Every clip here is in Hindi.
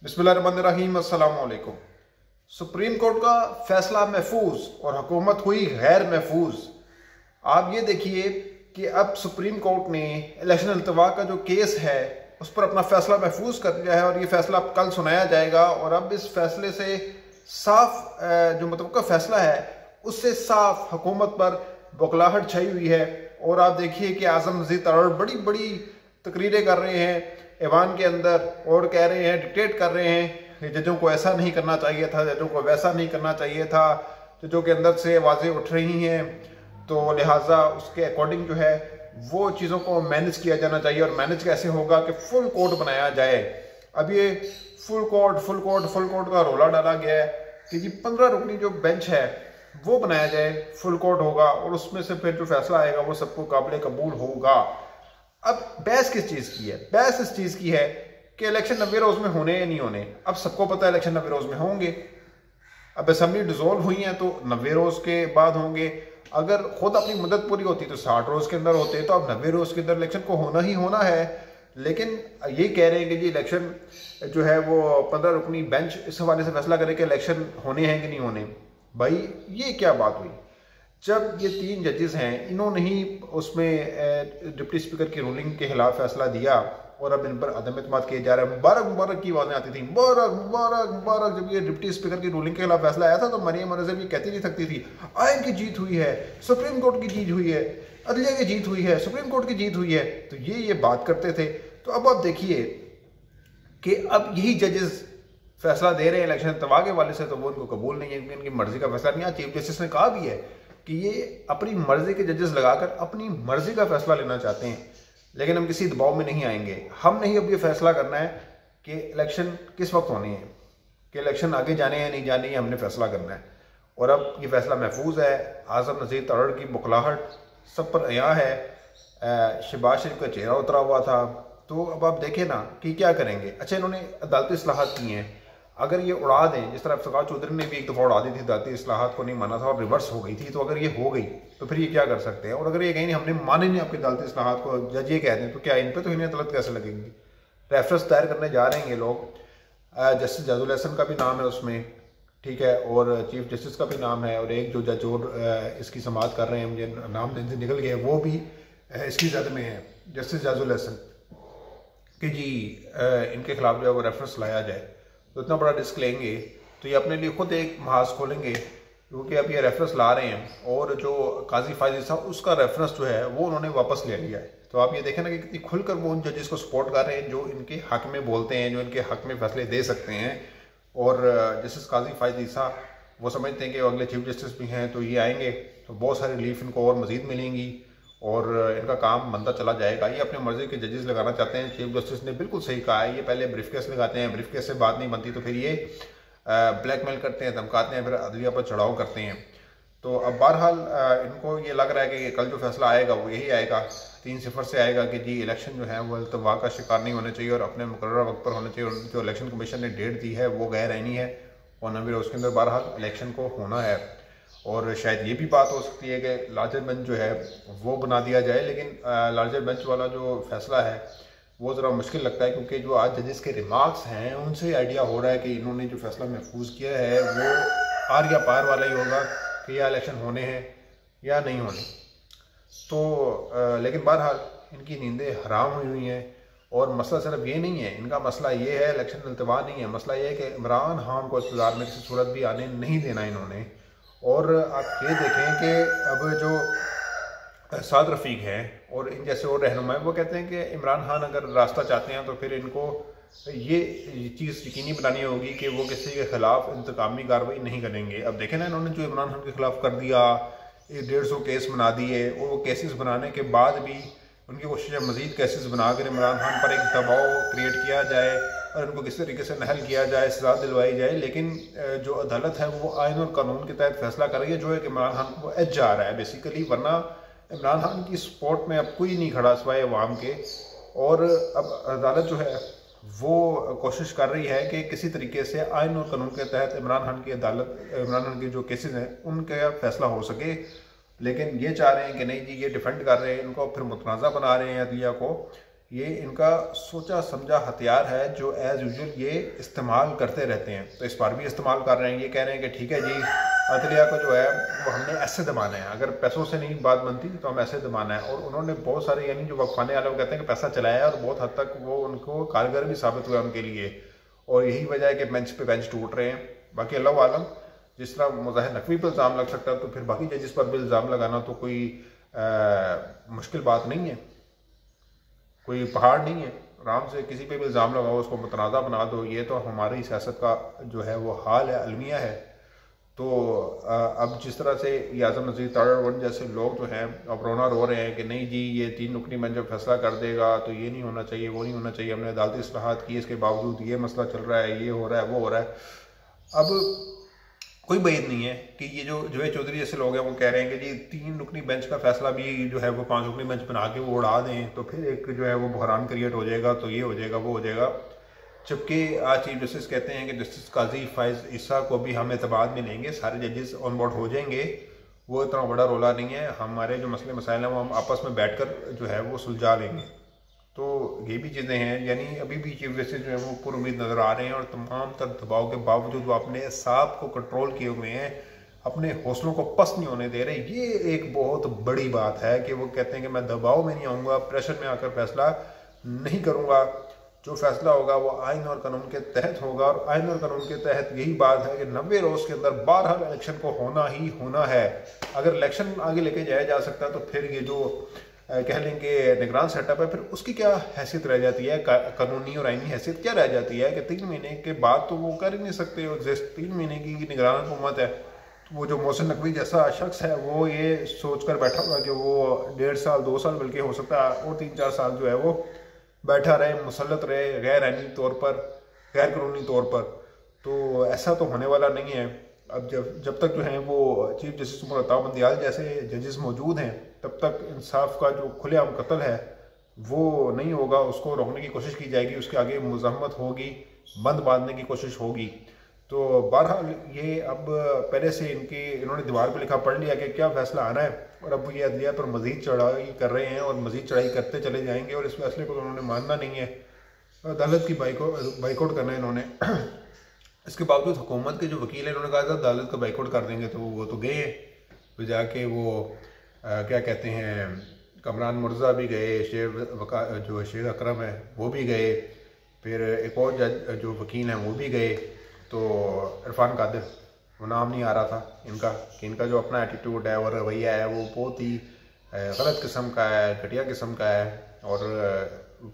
बिस्मिल्लाहिर्रहमानिर्रहीम, अस्सलाम वालेकुम। सुप्रीम कोर्ट का फैसला महफूज और हुकूमत हुई गैर महफूज। आप ये देखिए कि अब सुप्रीम कोर्ट ने इलेक्शन अल्तवा का जो केस है उस पर अपना फैसला महफूज कर दिया है और ये फैसला अब कल सुनाया जाएगा। और अब इस फैसले से साफ जो मुतवक्का फैसला है उससे साफ हुकूमत पर बौखलाहट छाई हुई है। और आप देखिए कि आज़म मजीद तरार बड़ी बड़ी तकरीरें कर रहे हैं ऐवान के अंदर और कह रहे हैं, डिक्टेट कर रहे हैं कि जजों को ऐसा नहीं करना चाहिए था, जजों को वैसा नहीं करना चाहिए था। जजों के अंदर से आवाज़ें उठ रही हैं तो लिहाजा उसके अकॉर्डिंग जो है वो चीज़ों को मैनेज किया जाना चाहिए। और मैनेज कैसे होगा कि फुल कोर्ट बनाया जाए। अब ये फुल कोर्ट का रोला डाला गया है कि जी 15 रुकनी जो बेंच है वो बनाया जाए, फुल कोर्ट होगा और उसमें से फिर जो फैसला आएगा वो सबको काबिल कबूल होगा। अब बहस किस चीज़ की है? बहस इस चीज़ की है कि इलेक्शन 90 रोज़ में होने या नहीं होने। अब सबको पता है इलेक्शन 90 रोज़ में होंगे। अब असेंबली डिसॉल्व हुई है तो 90 रोज़ के बाद होंगे। अगर खुद अपनी मदद पूरी होती तो 60 रोज़ के अंदर होते। तो अब 90 रोज़ के अंदर इलेक्शन को होना ही होना है। लेकिन ये कह रहे हैं कि जी इलेक्शन जो है वो 15 रुकनी बेंच इस हवाले से फैसला करे कि इलेक्शन होने हैं कि नहीं होने। भाई ये क्या बात हुई? जब ये 3 जजेस हैं इन्होंने ही उसमें डिप्टी स्पीकर की रूलिंग के खिलाफ फैसला दिया और अब इन पर अदम एतमाद किए जा रहे हैं। मुबारक की आवाज़ें आती थी, मुबारक। जब ये डिप्टी स्पीकर की रूलिंग के खिलाफ फैसला आया था तो मरियम नज़र ये कहती नहीं सकती थी आइन की जीत हुई है, सुप्रीम कोर्ट की जीत हुई है, अदलिया की जीत हुई है, सुप्रीम कोर्ट की जीत हुई है। तो ये बात करते थे। तो अब आप देखिए कि अब यही जजेस फैसला दे रहे हैं इलेक्शन तवा के वाले से तो वो उनको कबूल नहीं है क्योंकि इनकी मर्जी का फैसला नहीं है। चीफ जस्टिस ने कहा भी है कि ये अपनी मर्जी के जजेस लगाकर अपनी मर्जी का फैसला लेना चाहते हैं, लेकिन हम किसी दबाव में नहीं आएंगे। हमने ही अब ये फैसला करना है कि इलेक्शन किस वक्त होने हैं, कि इलेक्शन आगे जाने या नहीं जाने, हमने फैसला करना है। और अब ये फैसला महफूज है। आज़म मजीद तरार की बौखलाहट सब पर अयां है। शहबाज शरीफ का चेहरा उतरा हुआ था। तो अब आप देखें ना कि क्या करेंगे। अच्छा, इन्होंने अदालती इस्लाहात की हैं, अगर ये उड़ा दें, जिस तरह इफ्तिखार चौधरी ने भी एक दफ़ा उड़ा दी थी, अदालती इस्लाहात को नहीं माना था और रिवर्स हो गई थी, तो अगर ये हो गई तो फिर ये क्या कर सकते हैं? और अगर ये कहीं हमने माने नहीं आपके अदालती इस्लाहात को, जज ये कहते हैं, तो क्या इन पर तो इन्हें अदालत कैसे लगेंगी? रेफरेंस दायर करने जा रहे हैं ये लोग। जस्टिस जाजुल हसन का भी नाम है उसमें, ठीक है, और चीफ जस्टिस का भी नाम है, और एक जो जज और इसकी समाअत कर रहे हैं, मुझे नाम निकल गया, वो भी इसकी जद में है, जस्टिस जाजुल हसन, कि जी इनके खिलाफ जो है वो रेफरेंस लाया जाए। तो इतना बड़ा रिस्क लेंगे तो ये अपने लिए खुद एक महाज खोलेंगे, क्योंकि अब ये रेफरेंस ला रहे हैं और जो काजी फायजी साहब उसका रेफरेंस जो है वो उन्होंने वापस ले लिया है। तो आप ये देखें ना कि कितनी खुलकर वो उन जजेस को सपोर्ट कर रहे हैं जो इनके हक में बोलते हैं, जो इनके हक में फैसले दे सकते हैं। और जस्टिस काजी फायजी साहब वो समझते हैं कि अगले चीफ जस्टिस भी हैं तो ये आएंगे तो बहुत सारी रिलीफ इनको और मजीद मिलेंगी और इनका काम बनता चला जाएगा। ये अपने मर्जी के जजेस लगाना चाहते हैं। चीफ जस्टिस ने बिल्कुल सही कहा है, ये पहले ब्रीफ केस लगाते हैं, ब्रीफ केस से बात नहीं बनती तो फिर ये ब्लैकमेल करते हैं, धमकाते हैं, फिर अदलिया पर चढ़ाव करते हैं। तो अब बहरहाल इनको ये लग रहा है कि कल जो फैसला आएगा वो यही आएगा, 3-0 से आएगा कि जी इलेक्शन जो है वो अल्तवा का शिकार नहीं होने चाहिए और अपने मुकर्रर वक्त पर होने चाहिए। और जो इलेक्शन कमीशन ने डेट दी है वो गैर आईनी है और 90 रोज़ के अंदर बहरहाल इलेक्शन को होना है। और शायद ये भी बात हो सकती है कि लार्जर बेंच जो है वो बना दिया जाए, लेकिन लार्जर बेंच वाला जो फैसला है वो ज़रा मुश्किल लगता है, क्योंकि जो आज जजेस के रिमार्क्स हैं उनसे आइडिया हो रहा है कि इन्होंने जो फैसला महफूज किया है वो आर या पार वाला ही होगा कि या इलेक्शन होने हैं या नहीं होने। तो लेकिन बहरहाल इनकी नींदें हराम हुई हैं। और मसला सिर्फ ये नहीं है, इनका मसला ये है इलेक्शन अल्तवा नहीं है, मसला ये है कि इमरान खान को इक़्तिदार में किसी सूरत भी आने नहीं देना इन्होंने। और आप ये देखें कि अब जो साद रफ़ीक हैं और इन जैसे और रहनुमा वो कहते हैं कि इमरान खान अगर रास्ता चाहते हैं तो फिर इनको ये चीज़ यकीनी बनानी होगी कि वो किसी के खिलाफ इंतकामी कार्रवाई नहीं करेंगे। अब देखें ना इन्होंने जो इमरान खान के खिलाफ कर दिया, 150 केस बना दिए, और वो केसेस बनाने के बाद भी उनकी कोशिश है मज़ीद केसेस बनाकर इमरान खान पर एक दबाव क्रिएट किया जाए और उनको किसी तरीके से नहल किया जाए, सजा दिलवाई जाए। लेकिन जो अदालत है वो आइन और कानून के तहत फैसला कर रही है, जो है कि इमरान खान को एज जा रहा है बेसिकली, वरना इमरान खान की सपोर्ट में अब कोई नहीं खड़ा सिवाय अवाम के। और अब अदालत जो है वो कोशिश कर रही है कि किसी तरीके से आइन और कानून के तहत इमरान खान के जो केसेस हैं उनका फैसला हो सके। लेकिन ये चाह रहे हैं कि नहीं जी ये डिफेंड कर रहे हैं इनको, फिर मुतनाज़ा बना रहे हैं अदलिया को ये इनका सोचा समझा हथियार है जो एज़ यूजुअल ये इस्तेमाल करते रहते हैं। तो इस बार भी इस्तेमाल कर रहे हैं। ये कह रहे हैं कि ठीक है जी, अदलिया को जो है वो हमने ऐसे दबाना है, अगर पैसों से नहीं बात बनती तो हम ऐसे दबाना है। और उन्होंने बहुत सारे, यानी जो वक्फाने वाले वो कहते हैं कि पैसा चलाया है और बहुत हद तक वो उनको कारगर भी साबित हुआ उनके लिए, और यही वजह है कि बेंच पे बेंच टूट रहे हैं। बाकी अल्लाह आलम, जिस तरह मुज़ाहिर नकवी पर इल्ज़ाम लग सकता है तो फिर बाकी जजिस पर भी इल्ज़ाम लगाना तो कोई मुश्किल बात नहीं है, कोई पहाड़ नहीं है। आराम से किसी पे भी इल्ज़ाम लगाओ, उसको मुतनाज़ा बना दो। ये तो हमारी सियासत का जो है वो हाल है, अलमिया है। तो अब जिस तरह से ये आज़म नज़ीर तारड़ जैसे लोग जो हैं अब रोना रो रहे हैं कि नहीं जी, ये 3 रुकनी बेंच जब फैसला कर देगा तो ये नहीं होना चाहिए, वो नहीं होना चाहिए, हमने अदालती इस्लाहात की, इसके बावजूद ये मसला चल रहा है, ये हो रहा है, वो हो रहा है। अब कोई बैद नहीं है कि ये जो जुवेद चौधरी जैसे लोग हैं वो कह रहे हैं कि जी 3 रुकनी बेंच का फैसला भी जो है वो 5 रुकनी बेंच बना के वो उड़ा दें तो फिर एक जो है वो बहरान क्रिएट हो जाएगा, तो ये हो जाएगा, वो हो जाएगा। जबकि आज चीफ जस्टिस कहते हैं कि जस्टिस काजी फायज ईसा को भी हम एतबार में लेंगे, सारे जजेस ऑन बोर्ड हो जाएंगे, वो इतना बड़ा रोला नहीं है, हमारे जो मसले मसाइल हैं वो हम आपस में बैठ कर जो है वो सुलझा लेंगे। तो ये भी चीज़ें हैं, यानी अभी भी चीफ जस्टिस जो है वो पुरुमीद नज़र आ रहे हैं और तमाम तर दबाव के बावजूद वो अपने असाब को कंट्रोल किए हुए हैं, अपने हौसलों को पस्त नहीं होने दे रहे। ये एक बहुत बड़ी बात है कि वो कहते हैं कि मैं दबाव में नहीं आऊँगा, प्रेशर में आकर फैसला नहीं करूँगा, जो फैसला होगा वो आइन और कानून के तहत होगा। और आइन और कानून के तहत यही बात है कि 90 रोज़ के अंदर बहरहाल इलेक्शन को होना ही होना है। अगर इलेक्शन आगे लेके जाया जा सकता है तो फिर ये जो कह लें कि निगरान सेटअप है, फिर उसकी क्या हैसियत रह जाती है, कानूनी और आइनी हैसियत क्या रह जाती है कि 3 महीने के बाद तो वो कर ही नहीं सकते। 3 महीने की निगरान हुकूमत है, तो वो जो मोहसिन नकवी जैसा शख्स है वो ये सोच कर बैठा हुआ कि वो 1.5 साल 2 साल बल्कि हो सकता है और 3-4 साल जो है वो बैठा रहे, मुसल्लत रहे, गैर आइनी तौर पर, गैर कानूनी तौर पर। तो ऐसा तो होने वाला नहीं है। अब जब तक जो है वो चीफ जस्टिस उमर अता बंदियाल जैसे जजेस मौजूद हैं तब तक इंसाफ का जो खुलेआम कत्ल है वो नहीं होगा, उसको रोकने की कोशिश की जाएगी, उसके आगे मुज़ाहमत होगी, बंद बांधने की कोशिश होगी। तो बहरहाल ये अब पहले से इन्होंने दीवार पर लिखा पढ़ लिया कि क्या फैसला आना है, और अब ये अदलिया पर मज़ीद चढ़ाई कर रहे हैं और मज़ीद चढ़ाई करते चले जाएंगे, और इस फैसले को उन्होंने मानना नहीं है, अदालत की बाइकआउट करना है इन्होंने। इसके बावजूद हुकूमत के जो वकील हैं उन्होंने कहा था अदालत का बाइकआउट कर देंगे, तो वो तो गए हैं, तो जाके वो क्या कहते हैं, कमरान मुर्जा भी गए, जो शेख अकरम है वो भी गए, फिर एक और जज जो वकील हैं वो भी गए। तो इरफान कादिर, वो नाम नहीं आ रहा था इनका, कि इनका जो अपना एटीट्यूड है और रवैया है वो बहुत ही गलत किस्म का है, घटिया किस्म का है, और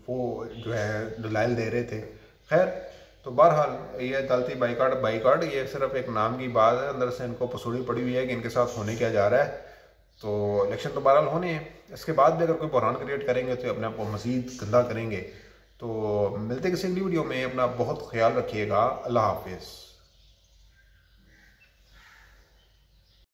वो जो है दलाइल दे रहे थे। खैर, तो बहरहाल ये अदालती बाइकआउट ये सिर्फ एक नाम की बात है, अंदर से इनको पसूड़ी पड़ी हुई है कि इनके साथ होने क्या जा रहा है। तो इलेक्शन तो बहरहाल होने हैं, इसके बाद भी अगर कोई बहरान क्रिएट करेंगे तो अपने आप को मज़ीद गंदा करेंगे। तो मिलते किसी अगली वीडियो में, अपना बहुत ख्याल रखिएगा। अल्लाह हाफिज़।